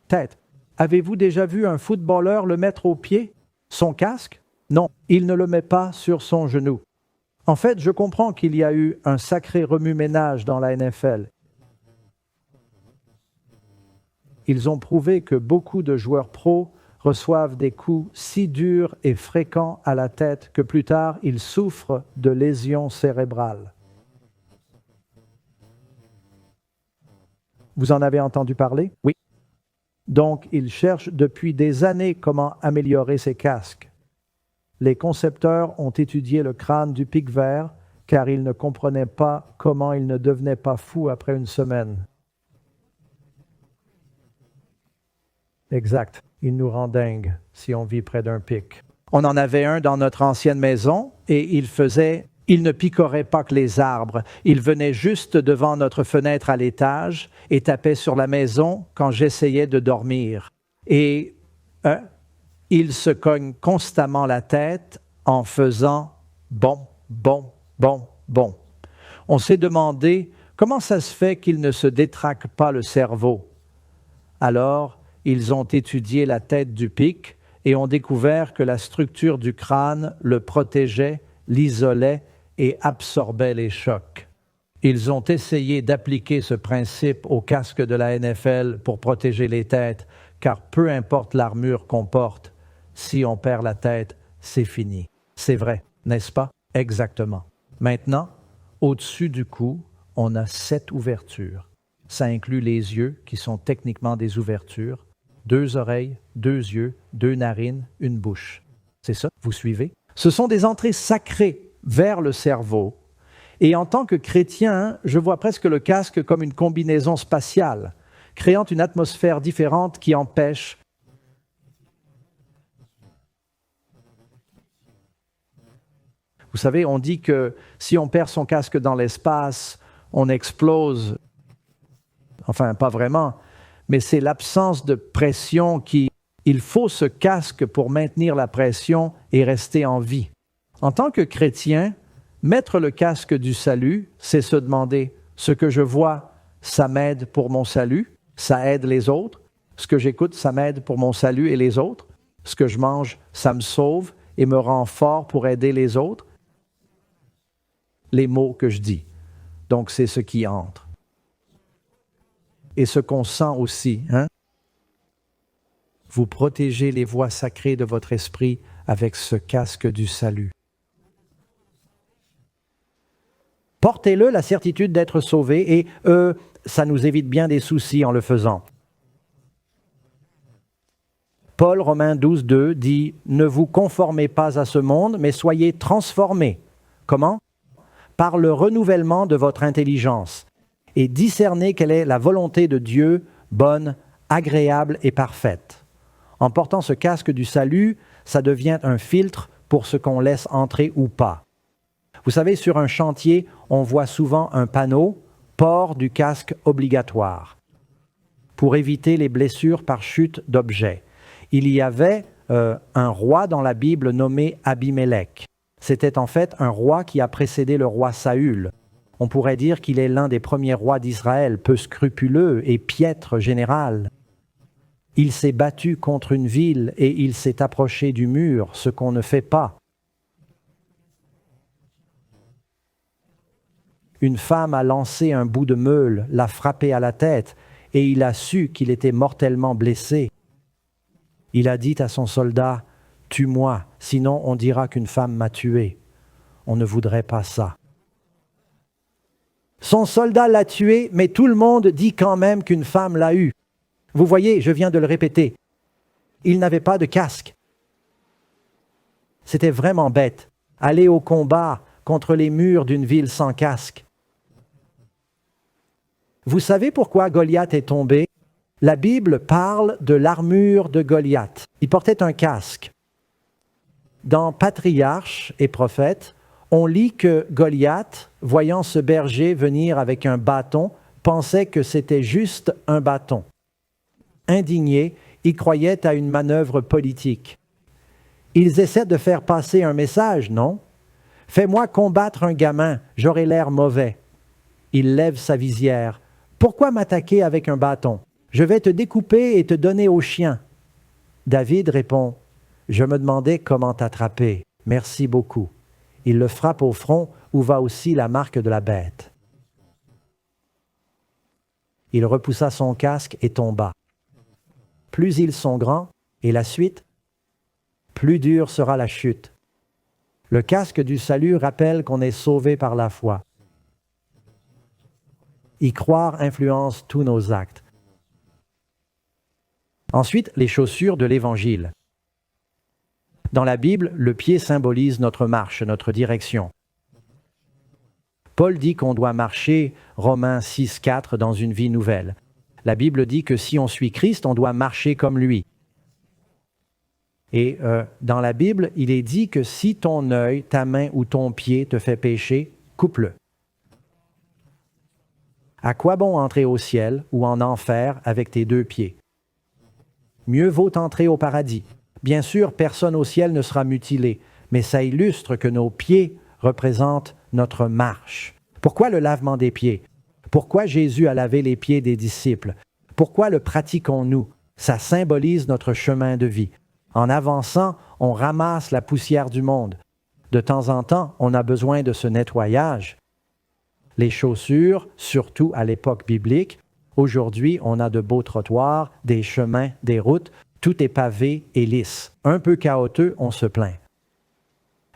Peut-être. Avez-vous déjà vu un footballeur le mettre au pied? Son casque? Non, il ne le met pas sur son genou. En fait, je comprends qu'il y a eu un sacré remue-ménage dans la NFL. Ils ont prouvé que beaucoup de joueurs pros reçoivent des coups si durs et fréquents à la tête que plus tard, ils souffrent de lésions cérébrales. Vous en avez entendu parler? Oui. Donc, ils cherchent depuis des années comment améliorer ces casques. Les concepteurs ont étudié le crâne du pic vert car ils ne comprenaient pas comment il ne devenait pas fou après une semaine. Exact. Il nous rend dingue si on vit près d'un pic. On en avait un dans notre ancienne maison et il ne picorait pas que les arbres. Il venait juste devant notre fenêtre à l'étage et tapait sur la maison quand j'essayais de dormir. Et il se cogne constamment la tête en faisant « bon, bon, bon, bon ». On s'est demandé comment ça se fait qu'il ne se détraque pas le cerveau. Alors, ils ont étudié la tête du pic et ont découvert que la structure du crâne le protégeait, l'isolait et absorbait les chocs. Ils ont essayé d'appliquer ce principe au casque de la NFL pour protéger les têtes, car peu importe l'armure qu'on porte, si on perd la tête, c'est fini. C'est vrai, n'est-ce pas? Exactement. Maintenant, au-dessus du cou, on a 7 ouvertures. Ça inclut les yeux, qui sont techniquement des ouvertures, 2 oreilles, 2 yeux, 2 narines, une bouche. C'est ça? Vous suivez? Ce sont des entrées sacrées vers le cerveau. Et en tant que chrétien, je vois presque le casque comme une combinaison spatiale, créant une atmosphère différente qui empêche. Vous savez, on dit que si on perd son casque dans l'espace, on explose. Enfin, pas vraiment, mais c'est l'absence de pression qui... Il faut ce casque pour maintenir la pression et rester en vie. En tant que chrétien, mettre le casque du salut, c'est se demander, ce que je vois, ça m'aide pour mon salut, ça aide les autres. Ce que j'écoute, ça m'aide pour mon salut et les autres. Ce que je mange, ça me sauve et me rend fort pour aider les autres. Les mots que je dis. Donc, c'est ce qui entre. Et ce qu'on sent aussi, hein? Vous protégez les voies sacrées de votre esprit avec ce casque du salut. Portez-le, la certitude d'être sauvé, et ça nous évite bien des soucis en le faisant. Paul, Romains 12, 2, dit « Ne vous conformez pas à ce monde, mais soyez transformés. » Comment? Par le renouvellement de votre intelligence, et discernez quelle est la volonté de Dieu, bonne, agréable et parfaite. En portant ce casque du salut, ça devient un filtre pour ce qu'on laisse entrer ou pas. Vous savez, sur un chantier, on voit souvent un panneau « Port du casque obligatoire » pour éviter les blessures par chute d'objets. Il y avait un roi dans la Bible nommé Abimélec. C'était en fait un roi qui a précédé le roi Saül. On pourrait dire qu'il est l'un des premiers rois d'Israël, peu scrupuleux et piètre général. Il s'est battu contre une ville et il s'est approché du mur, ce qu'on ne fait pas. Une femme a lancé un bout de meule, l'a frappé à la tête et il a su qu'il était mortellement blessé. Il a dit à son soldat, « Tue-moi, sinon on dira qu'une femme m'a tué. » On ne voudrait pas ça. Son soldat l'a tué, mais tout le monde dit quand même qu'une femme l'a eu. Vous voyez, je viens de le répéter. Il n'avait pas de casque. C'était vraiment bête. Aller au combat contre les murs d'une ville sans casque. Vous savez pourquoi Goliath est tombé? La Bible parle de l'armure de Goliath. Il portait un casque. Dans Patriarches et Prophètes, on lit que Goliath, voyant ce berger venir avec un bâton, pensait que c'était juste un bâton. Indigné, il croyait à une manœuvre politique. Ils essaient de faire passer un message, non? Fais-moi combattre un gamin, j'aurai l'air mauvais. Il lève sa visière. Pourquoi m'attaquer avec un bâton? Je vais te découper et te donner aux chiens. David répond, je me demandais comment t'attraper. Merci beaucoup. Il le frappe au front où va aussi la marque de la bête. Il repoussa son casque et tomba. Plus ils sont grands, et la suite, plus dure sera la chute. Le casque du salut rappelle qu'on est sauvé par la foi. Y croire influence tous nos actes. Ensuite, les chaussures de l'Évangile. Dans la Bible, le pied symbolise notre marche, notre direction. Paul dit qu'on doit marcher, Romains 6, 4, dans une vie nouvelle. La Bible dit que si on suit Christ, on doit marcher comme lui. Et dans la Bible, il est dit que si ton œil, ta main ou ton pied te fait pécher, coupe-le. À quoi bon entrer au ciel ou en enfer avec tes deux pieds? Mieux vaut entrer au paradis. Bien sûr, personne au ciel ne sera mutilé, mais ça illustre que nos pieds représentent notre marche. Pourquoi le lavement des pieds? Pourquoi Jésus a lavé les pieds des disciples? Pourquoi le pratiquons-nous? Ça symbolise notre chemin de vie. En avançant, on ramasse la poussière du monde. De temps en temps, on a besoin de ce nettoyage. Les chaussures, surtout à l'époque biblique, aujourd'hui, on a de beaux trottoirs, des chemins, des routes, tout est pavé et lisse. Un peu chaotique, on se plaint.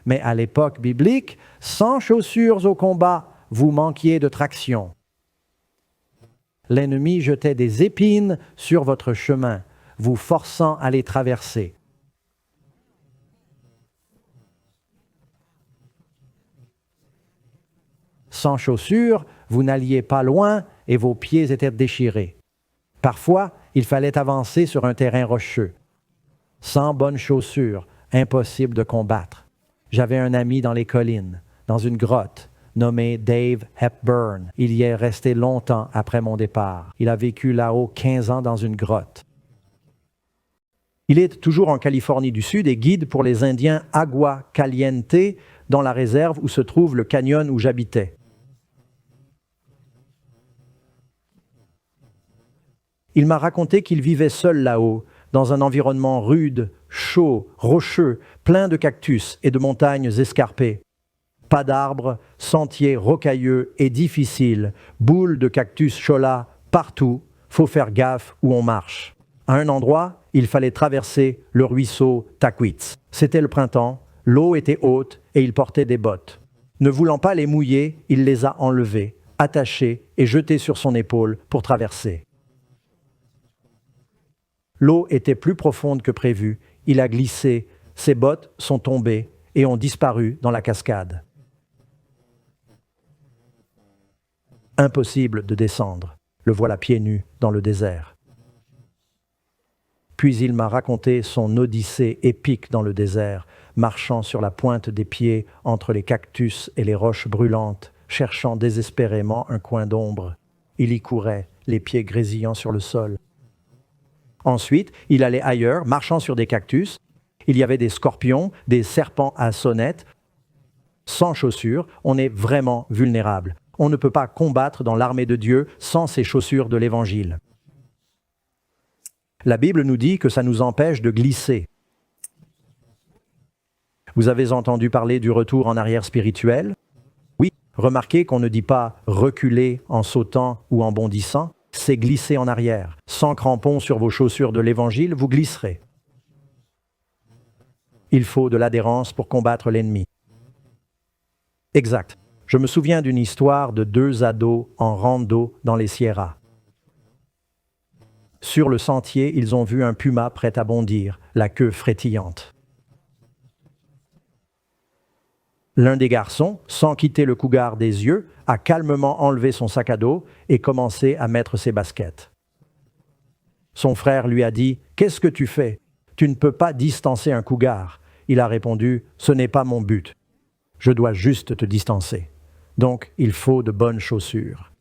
Mais à l'époque biblique, sans chaussures au combat, vous manquiez de traction. L'ennemi jetait des épines sur votre chemin, vous forçant à les traverser. Sans chaussures, vous n'alliez pas loin et vos pieds étaient déchirés. Parfois, il fallait avancer sur un terrain rocheux. Sans bonnes chaussures, impossible de combattre. J'avais un ami dans les collines, dans une grotte, nommé Dave Hepburn. Il y est resté longtemps après mon départ. Il a vécu là-haut 15 ans dans une grotte. Il est toujours en Californie du Sud et guide pour les Indiens Agua Caliente dans la réserve où se trouve le canyon où j'habitais. Il m'a raconté qu'il vivait seul là-haut, dans un environnement rude, chaud, rocheux, plein de cactus et de montagnes escarpées. Pas d'arbres, sentiers rocailleux et difficiles, boules de cactus chola partout, faut faire gaffe où on marche. À un endroit, il fallait traverser le ruisseau Taquitz. C'était le printemps, l'eau était haute et il portait des bottes. Ne voulant pas les mouiller, il les a enlevées, attachées et jetées sur son épaule pour traverser. L'eau était plus profonde que prévu, il a glissé, ses bottes sont tombées et ont disparu dans la cascade. Impossible de descendre, le voilà pieds nus dans le désert. Puis il m'a raconté son odyssée épique dans le désert, marchant sur la pointe des pieds entre les cactus et les roches brûlantes, cherchant désespérément un coin d'ombre. Il y courait, les pieds grésillant sur le sol. Ensuite, il allait ailleurs, marchant sur des cactus. Il y avait des scorpions, des serpents à sonnettes. Sans chaussures, on est vraiment vulnérable. On ne peut pas combattre dans l'armée de Dieu sans ces chaussures de l'Évangile. La Bible nous dit que ça nous empêche de glisser. Vous avez entendu parler du retour en arrière spirituel? Oui, remarquez qu'on ne dit pas reculer en sautant ou en bondissant, c'est glisser en arrière. Sans crampons sur vos chaussures de l'Évangile, vous glisserez. Il faut de l'adhérence pour combattre l'ennemi. Exact. Je me souviens d'une histoire de 2 ados en rando dans les Sierras. Sur le sentier, ils ont vu un puma prêt à bondir, la queue frétillante. L'un des garçons, sans quitter le cougar des yeux, a calmement enlevé son sac à dos et commencé à mettre ses baskets. Son frère lui a dit « Qu'est-ce que tu fais? Tu ne peux pas distancer un cougar. » Il a répondu « Ce n'est pas mon but. Je dois juste te distancer. Donc, il faut de bonnes chaussures. »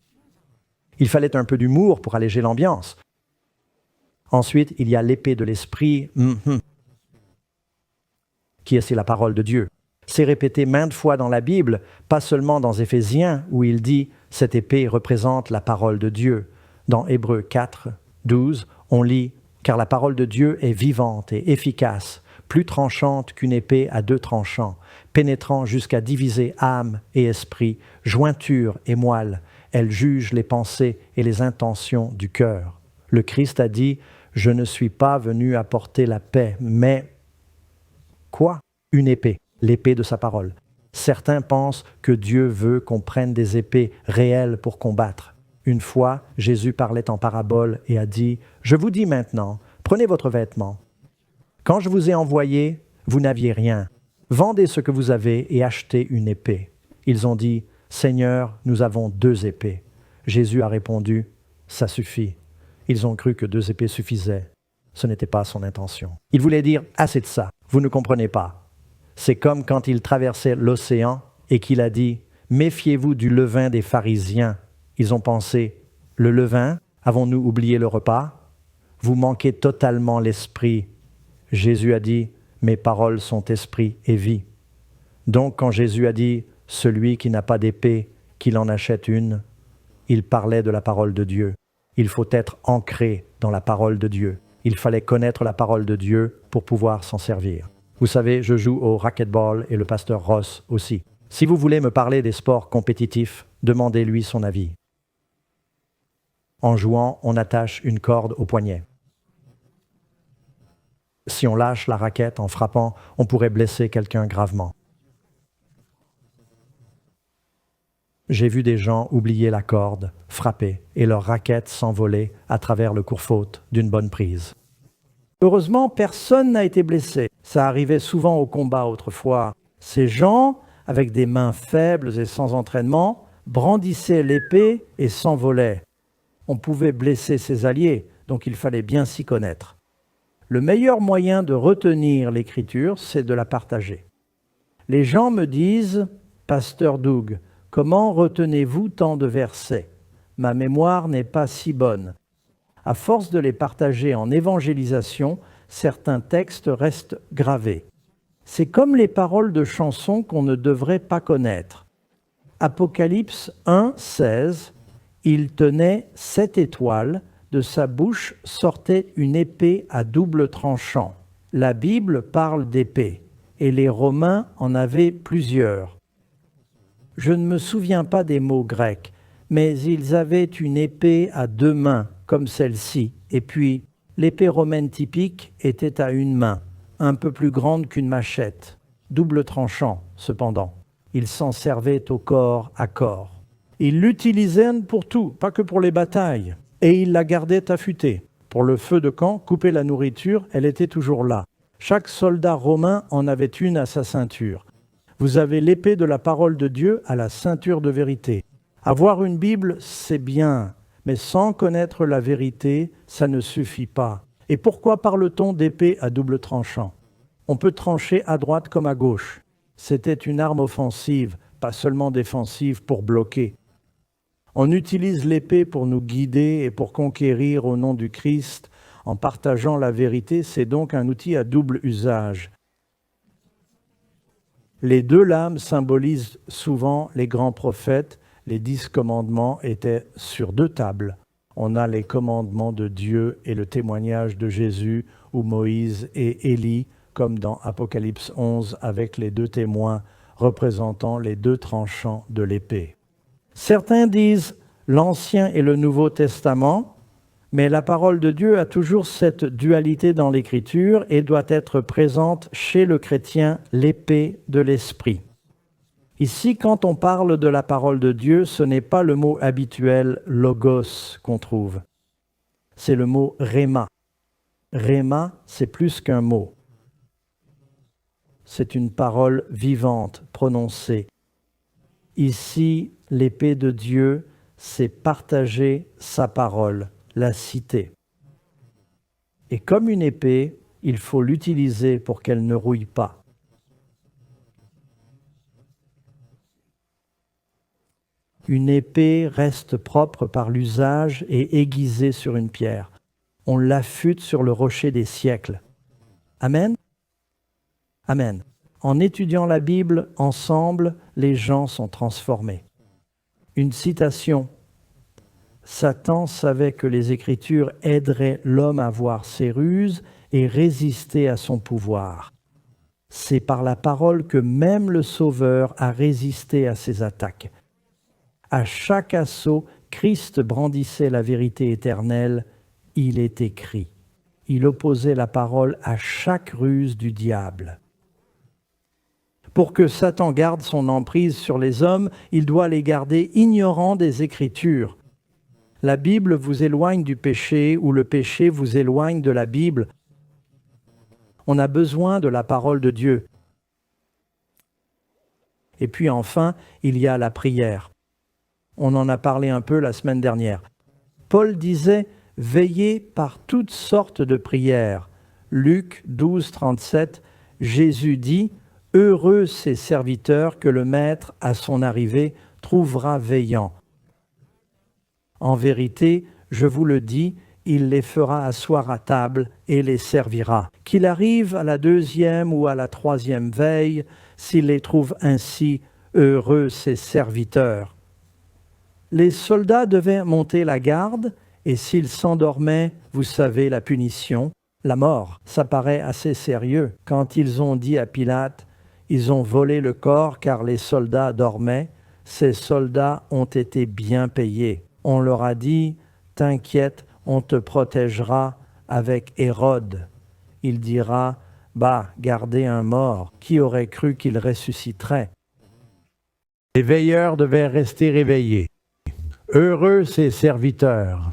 Il fallait un peu d'humour pour alléger l'ambiance. Ensuite, il y a l'épée de l'esprit, qui est la parole de Dieu. C'est répété maintes fois dans la Bible, pas seulement dans Éphésiens, où il dit « Cette épée représente la parole de Dieu ». Dans Hébreux 4, 12, on lit « Car la parole de Dieu est vivante et efficace, plus tranchante qu'une épée à deux tranchants, pénétrant jusqu'à diviser âme et esprit, jointure et moelle. Elle juge les pensées et les intentions du cœur. » Le Christ a dit « Je ne suis pas venu apporter la paix, mais… » Quoi? Une épée, l'épée de sa parole. Certains pensent que Dieu veut qu'on prenne des épées réelles pour combattre. Une fois, Jésus parlait en parabole et a dit « Je vous dis maintenant, prenez votre vêtement. Quand je vous ai envoyé, vous n'aviez rien. Vendez ce que vous avez et achetez une épée. » Ils ont dit « Seigneur, nous avons 2 épées. » Jésus a répondu « Ça suffit. » Ils ont cru que 2 épées suffisaient. Ce n'était pas son intention. Il voulait dire « Assez de ça, vous ne comprenez pas. » C'est comme quand il traversait l'océan et qu'il a dit « Méfiez-vous du levain des pharisiens. » Ils ont pensé « Le levain, avons-nous oublié le repas? Vous manquez totalement l'esprit. » Jésus a dit « Mes paroles sont esprit et vie. » Donc quand Jésus a dit « Celui qui n'a pas d'épée, qu'il en achète une », il parlait de la parole de Dieu. Il faut être ancré dans la parole de Dieu. Il fallait connaître la parole de Dieu pour pouvoir s'en servir. Vous savez, je joue au racquetball et le pasteur Ross aussi. Si vous voulez me parler des sports compétitifs, demandez-lui son avis. En jouant, on attache une corde au poignet. Si on lâche la raquette en frappant, on pourrait blesser quelqu'un gravement. J'ai vu des gens oublier la corde, frapper, et leur raquette s'envoler à travers le court-faute d'une bonne prise. Heureusement, personne n'a été blessé. Ça arrivait souvent au combat autrefois. Ces gens, avec des mains faibles et sans entraînement, brandissaient l'épée et s'envolaient. On pouvait blesser ses alliés, donc il fallait bien s'y connaître. Le meilleur moyen de retenir l'Écriture, c'est de la partager. Les gens me disent « Pasteur Doug, comment retenez-vous tant de versets? Ma mémoire n'est pas si bonne. » À force de les partager en évangélisation, certains textes restent gravés. C'est comme les paroles de chansons qu'on ne devrait pas connaître. Apocalypse 1, 16, « Il tenait 7 étoiles, de sa bouche sortait une épée à double tranchant. » La Bible parle d'épée, et les Romains en avaient plusieurs. Je ne me souviens pas des mots grecs, mais ils avaient une épée à 2 mains, comme celle-ci, et puis l'épée romaine typique était à 1 main, un peu plus grande qu'une machette, double tranchant cependant. Ils s'en servaient au corps à corps. Ils l'utilisaient pour tout, pas que pour les batailles, et ils la gardaient affûtée. Pour le feu de camp, couper la nourriture, elle était toujours là. Chaque soldat romain en avait une à sa ceinture. Vous avez l'épée de la parole de Dieu à la ceinture de vérité. Avoir une Bible, c'est bien, mais sans connaître la vérité, ça ne suffit pas. Et pourquoi parle-t-on d'épée à double tranchant? On peut trancher à droite comme à gauche. C'était une arme offensive, pas seulement défensive pour bloquer. On utilise l'épée pour nous guider et pour conquérir au nom du Christ. En partageant la vérité, c'est donc un outil à double usage. Les 2 lames symbolisent souvent les grands prophètes. Les 10 commandements étaient sur 2 tables. On a les commandements de Dieu et le témoignage de Jésus ou Moïse et Élie, comme dans Apocalypse 11 avec les 2 témoins représentant les 2 tranchants de l'épée. Certains disent l'Ancien et le Nouveau Testament, mais la parole de Dieu a toujours cette dualité dans l'Écriture et doit être présente chez le chrétien, l'épée de l'Esprit. Ici, quand on parle de la parole de Dieu, ce n'est pas le mot habituel « logos » qu'on trouve. C'est le mot « rhéma ». Rhéma, c'est plus qu'un mot. c'est une parole vivante, prononcée. Ici, l'épée de Dieu, c'est partager sa parole, la citer. Et comme une épée, il faut l'utiliser pour qu'elle ne rouille pas. Une épée reste propre par l'usage et aiguisée sur une pierre. On l'affûte sur le rocher des siècles. Amen? Amen. En étudiant la Bible ensemble, les gens sont transformés. Une citation. Satan savait que les Écritures aideraient l'homme à voir ses ruses et résister à son pouvoir. C'est par la parole que même le Sauveur a résisté à ses attaques. À chaque assaut, Christ brandissait la vérité éternelle. Il est écrit. Il opposait la parole à chaque ruse du diable. Pour que Satan garde son emprise sur les hommes, il doit les garder ignorants des Écritures. La Bible vous éloigne du péché ou le péché vous éloigne de la Bible. On a besoin de la parole de Dieu. Et puis enfin, il y a la prière. On en a parlé un peu la semaine dernière. Paul disait « Veillez par toutes sortes de prières ». Luc 12, 37, Jésus dit « Heureux ces serviteurs que le Maître, à son arrivée, trouvera veillant. En vérité, je vous le dis, il les fera asseoir à table et les servira. Qu'il arrive à la 2e ou à la 3e veille, s'il les trouve ainsi, heureux ces serviteurs. » Les soldats devaient monter la garde, et s'ils s'endormaient, vous savez la punition, la mort. Ça paraît assez sérieux. Quand ils ont dit à Pilate, ils ont volé le corps car les soldats dormaient, ces soldats ont été bien payés. On leur a dit, t'inquiète, on te protégera avec Hérode. Il dira, bah, gardez un mort, qui aurait cru qu'il ressusciterait?
Les veilleurs devaient rester réveillés. Heureux ces serviteurs.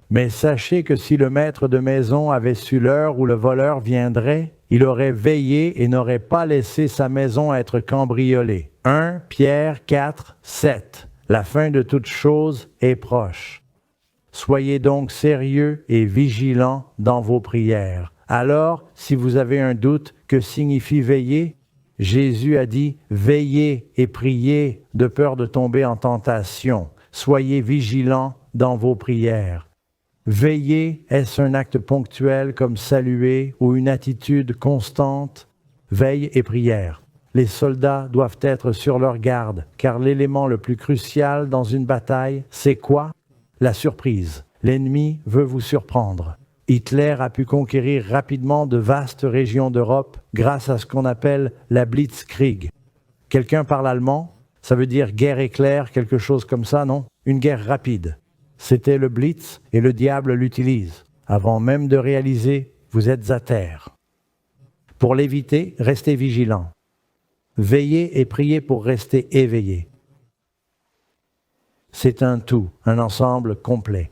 Mais sachez que si le maître de maison avait su l'heure où le voleur viendrait, il aurait veillé et n'aurait pas laissé sa maison être cambriolée. 1 Pierre 4, 7. La fin de toute chose est proche. Soyez donc sérieux et vigilants dans vos prières. Alors, si vous avez un doute, que signifie veiller? Jésus a dit « Veillez et priez de peur de tomber en tentation. Soyez vigilants dans vos prières. » Veiller, est-ce un acte ponctuel comme saluer ou une attitude constante? Veille et prière. Les soldats doivent être sur leur garde, car l'élément le plus crucial dans une bataille, c'est quoi? La surprise. L'ennemi veut vous surprendre. Hitler a pu conquérir rapidement de vastes régions d'Europe grâce à ce qu'on appelle la Blitzkrieg. Quelqu'un parle allemand? Ça veut dire guerre éclair, quelque chose comme ça, non? Une guerre rapide. C'était le Blitz et le diable l'utilise. Avant même de réaliser, vous êtes à terre. Pour l'éviter, restez vigilants. Veillez et priez pour rester éveillés. C'est un tout, un ensemble complet.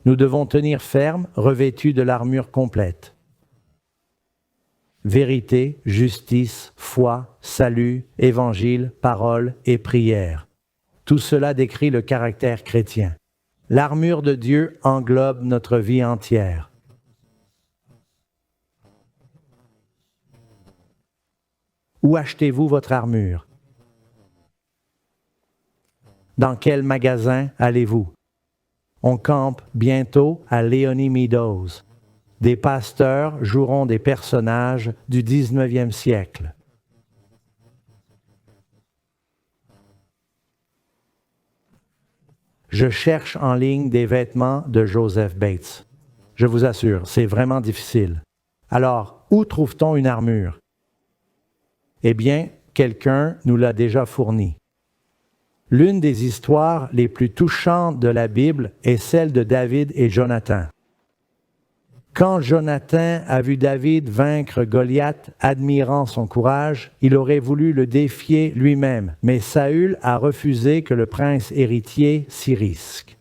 Nous devons tenir ferme, revêtus de l'armure complète. Vérité, justice, foi, salut, évangile, parole et prière. Tout cela décrit le caractère chrétien. L'armure de Dieu englobe notre vie entière. Où achetez-vous votre armure? Dans quel magasin allez-vous? On campe bientôt à Leonie Meadows. Des pasteurs joueront des personnages du 19e siècle. Je cherche en ligne des vêtements de Joseph Bates. Je vous assure, c'est vraiment difficile. Alors, où trouve-t-on une armure? Eh bien, quelqu'un nous l'a déjà fourni. L'une des histoires les plus touchantes de la Bible est celle de David et Jonathan. Quand Jonathan a vu David vaincre Goliath, admirant son courage, il aurait voulu le défier lui-même, mais Saül a refusé que le prince héritier s'y risque.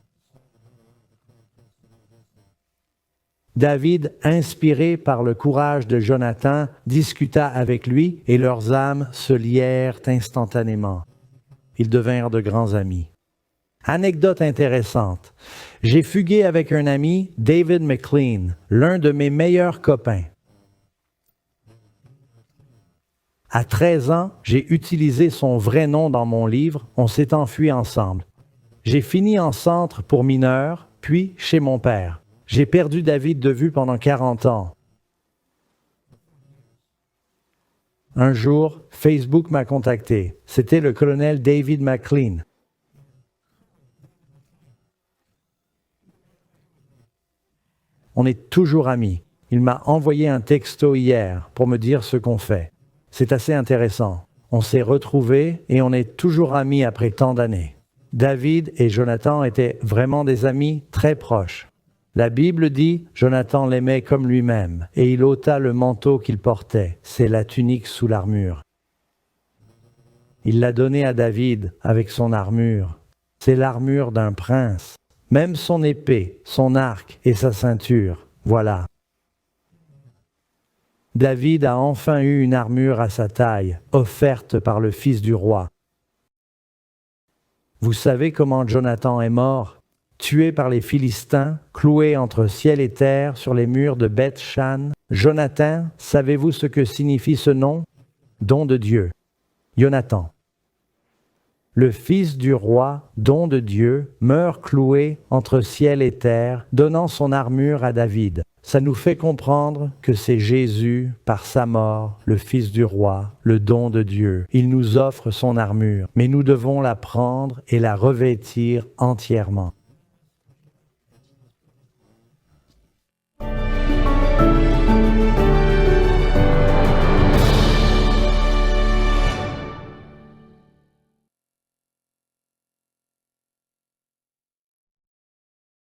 David, inspiré par le courage de Jonathan, discuta avec lui et leurs âmes se lièrent instantanément. Ils devinrent de grands amis. Anecdote intéressante. J'ai fugué avec un ami, David McLean, l'un de mes meilleurs copains. À 13 ans, j'ai utilisé son vrai nom dans mon livre. On s'est enfuis ensemble. J'ai fini en centre pour mineurs, puis chez mon père. J'ai perdu David de vue pendant 40 ans. Un jour, Facebook m'a contacté. C'était le colonel David McLean. On est toujours amis. Il m'a envoyé un texto hier pour me dire ce qu'on fait. C'est assez intéressant. On s'est retrouvés et on est toujours amis après tant d'années. David et Jonathan étaient vraiment des amis très proches. La Bible dit, Jonathan l'aimait comme lui-même, et il ôta le manteau qu'il portait, c'est la tunique sous l'armure. Il l'a donné à David avec son armure. C'est l'armure d'un prince. Même son épée, son arc et sa ceinture, voilà. David a enfin eu une armure à sa taille, offerte par le fils du roi. Vous savez comment Jonathan est mort? Tué par les Philistins, cloué entre ciel et terre sur les murs de Beth-Shan. Jonathan, savez-vous ce que signifie ce nom? Don de Dieu. Jonathan. Le fils du roi, don de Dieu, meurt cloué entre ciel et terre, donnant son armure à David. Ça nous fait comprendre que c'est Jésus, par sa mort, le fils du roi, le don de Dieu. Il nous offre son armure, mais nous devons la prendre et la revêtir entièrement.